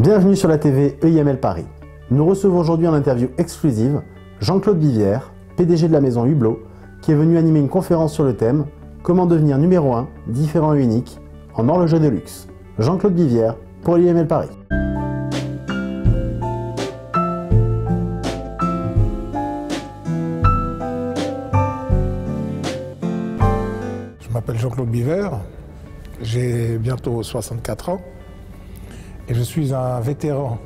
Bienvenue sur la TV EIML Paris. Nous recevons aujourd'hui en interview exclusive Jean-Claude Bivière, PDG de la maison Hublot, qui est venu animer une conférence sur le thème « Comment devenir numéro 1, différent et unique, en horloger de luxe ». Jean-Claude Bivière pour l'EIML Paris. Je m'appelle Jean-Claude Bivière, j'ai bientôt 64 ans et je suis un vétéran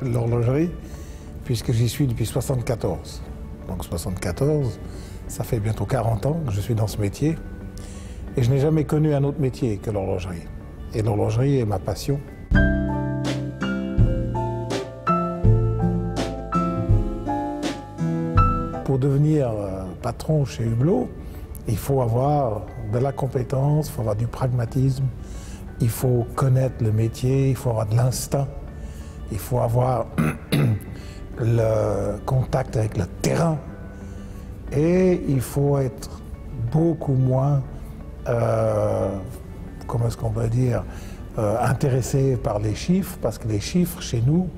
de l'horlogerie puisque j'y suis depuis 74. Donc 74, ça fait bientôt 40 ans que je suis dans ce métier et je n'ai jamais connu un autre métier que l'horlogerie. Et l'horlogerie est ma passion. Pour devenir patron chez Hublot, il faut avoir de la compétence, il faut avoir du pragmatisme, il faut connaître le métier, il faut avoir de l'instinct, il faut avoir le contact avec le terrain et il faut être beaucoup moins, comment est-ce qu'on peut dire, intéressé par les chiffres, parce que les chiffres chez nous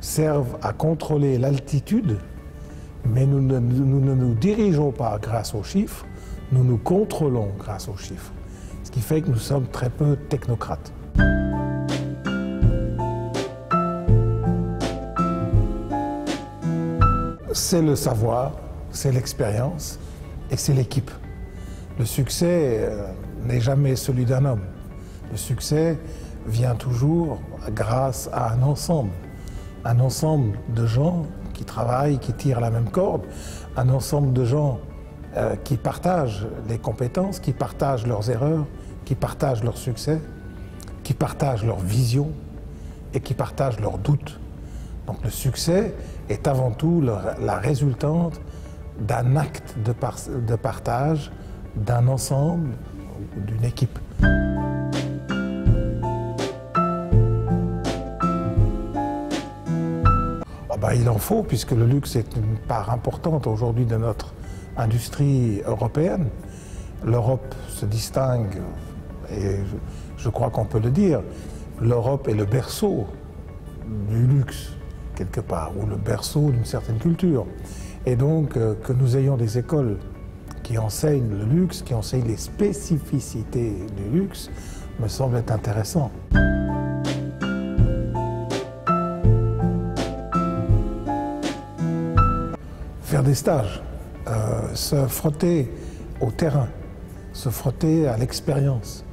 servent à contrôler l'altitude, mais nous ne nous dirigeons pas grâce aux chiffres, nous nous contrôlons grâce aux chiffres. Ce qui fait que nous sommes très peu technocrates. C'est le savoir, c'est l'expérience et c'est l'équipe. Le succès n'est jamais celui d'un homme. Le succès vient toujours grâce à un ensemble de gens qui travaillent, qui tirent la même corde, un ensemble de gens qui partagent les compétences, qui partagent leurs erreurs, qui partagent leurs succès, qui partagent leurs visions et qui partagent leurs doutes. Donc le succès est avant tout la résultante d'un acte de partage, d'un ensemble, d'une équipe. Il en faut, puisque le luxe est une part importante aujourd'hui de notre industrie européenne. L'Europe se distingue, et je crois qu'on peut le dire, l'Europe est le berceau du luxe, quelque part, ou le berceau d'une certaine culture. Et donc, que nous ayons des écoles qui enseignent le luxe, qui enseignent les spécificités du luxe, me semble être intéressant. Faire des stages, se frotter au terrain, se frotter à l'expérience.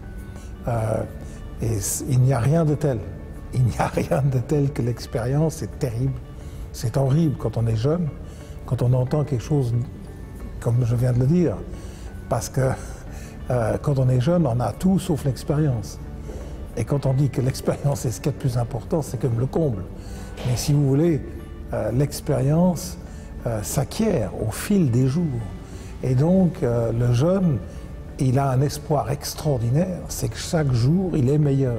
Et il n'y a rien de tel. Il n'y a rien de tel que l'expérience, c'est terrible. C'est horrible quand on est jeune, quand on entend quelque chose comme je viens de le dire. Parce que quand on est jeune, on a tout sauf l'expérience. Et quand on dit que l'expérience est ce qui est le plus important, c'est comme le comble. Mais si vous voulez, l'expérience s'acquiert au fil des jours. Et donc, le jeune, il a un espoir extraordinaire, c'est que chaque jour, il est meilleur.